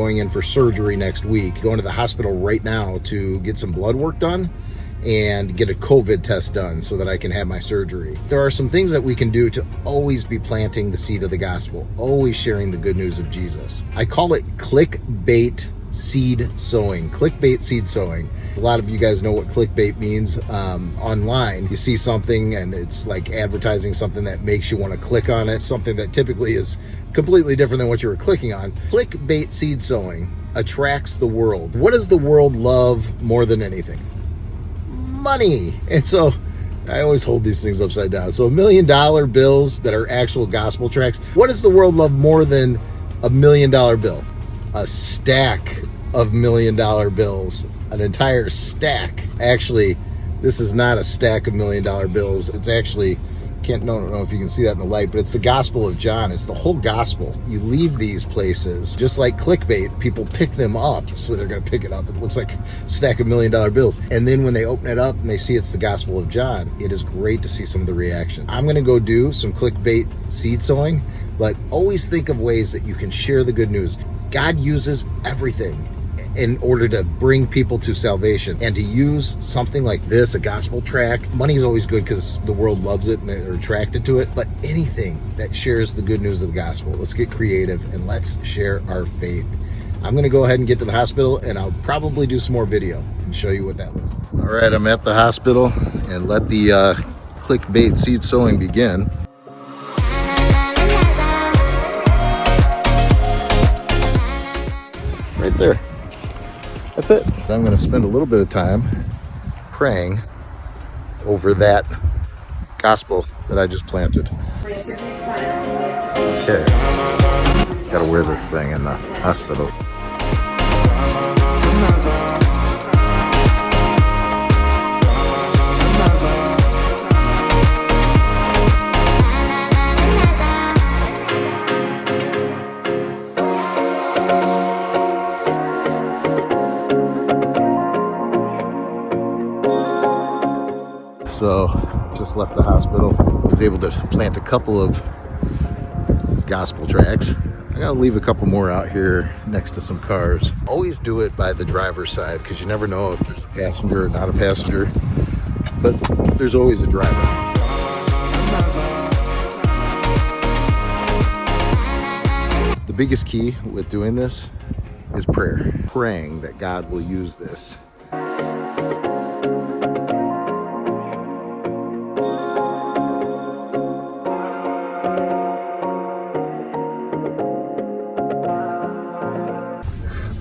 going in for surgery next week, going to the hospital right now to get some blood work done and get a COVID test done so that I can have my surgery. There are some things that we can do to always be planting the seed of the gospel, always sharing the good news of Jesus. I call it clickbait seed sowing. Clickbait seed sowing. A lot of you guys know what clickbait means. Online, you see something and it's like advertising something that makes you want to click on it, something that typically is completely different than what you were clicking on. Clickbait seed sowing attracts the world. What does the world love more than anything? Money. And so I always hold these things upside down. So $1 million bills that are actual gospel tracts. What does the world love more than $1 million bill? A stack of $1 million bills, an entire stack. Actually, this is not a stack of $1 million bills. It's actually, don't know if you can see that in the light, but it's the Gospel of John. It's the whole gospel. You leave these places, just like clickbait, people pick them up, so they're going to pick it up. It looks like a stack of $1 million bills. And then when they open it up and they see it's the Gospel of John, it is great to see some of the reaction. I'm going to go do some clickbait seed sowing, but always think of ways that you can share the good news. God uses everything in order to bring people to salvation, and to use something like this, a gospel tract. Money is always good because the world loves it and they're attracted to it, but anything that shares the good news of the gospel, let's get creative and let's share our faith. I'm going to go ahead and get to the hospital, and I'll probably do some more video and show you what that looks like. All right, I'm at the hospital, and let the clickbait seed sowing begin. Right there. That's it. I'm going to spend a little bit of time praying over that gospel that I just planted. Okay. Got to wear this thing in the hospital. So, just left the hospital. Was able to plant a couple of gospel tracts. I gotta leave a couple more out here next to some cars. Always do it by the driver's side, because you never know if there's a passenger or not a passenger. But there's always a driver. The biggest key with doing this is prayer. Praying that God will use this.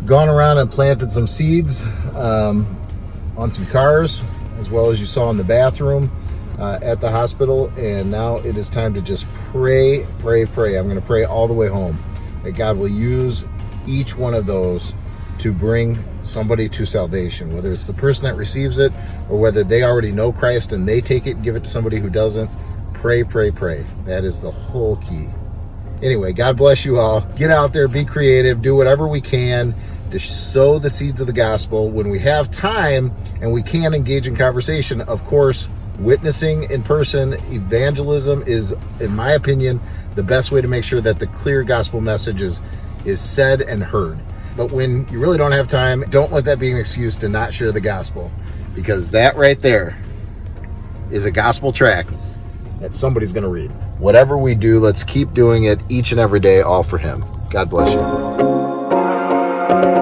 Gone around and planted some seeds on some cars, as well as you saw in the bathroom at the hospital, and now it is time to just pray. I'm going to pray all the way home that God will use each one of those to bring somebody to salvation, whether it's the person that receives it or whether they already know Christ and they take it and give it to somebody who doesn't. Pray. That is the whole key. Anyway, God bless you all. Get out there, be creative, do whatever we can to sow the seeds of the gospel. When we have time and we can engage in conversation, of course, witnessing in person, evangelism is, in my opinion, the best way to make sure that the clear gospel message is said and heard. But when you really don't have time, don't let that be an excuse to not share the gospel, because that right there is a gospel tract that somebody's going to read. Whatever we do, let's keep doing it each and every day, all for Him. God bless you.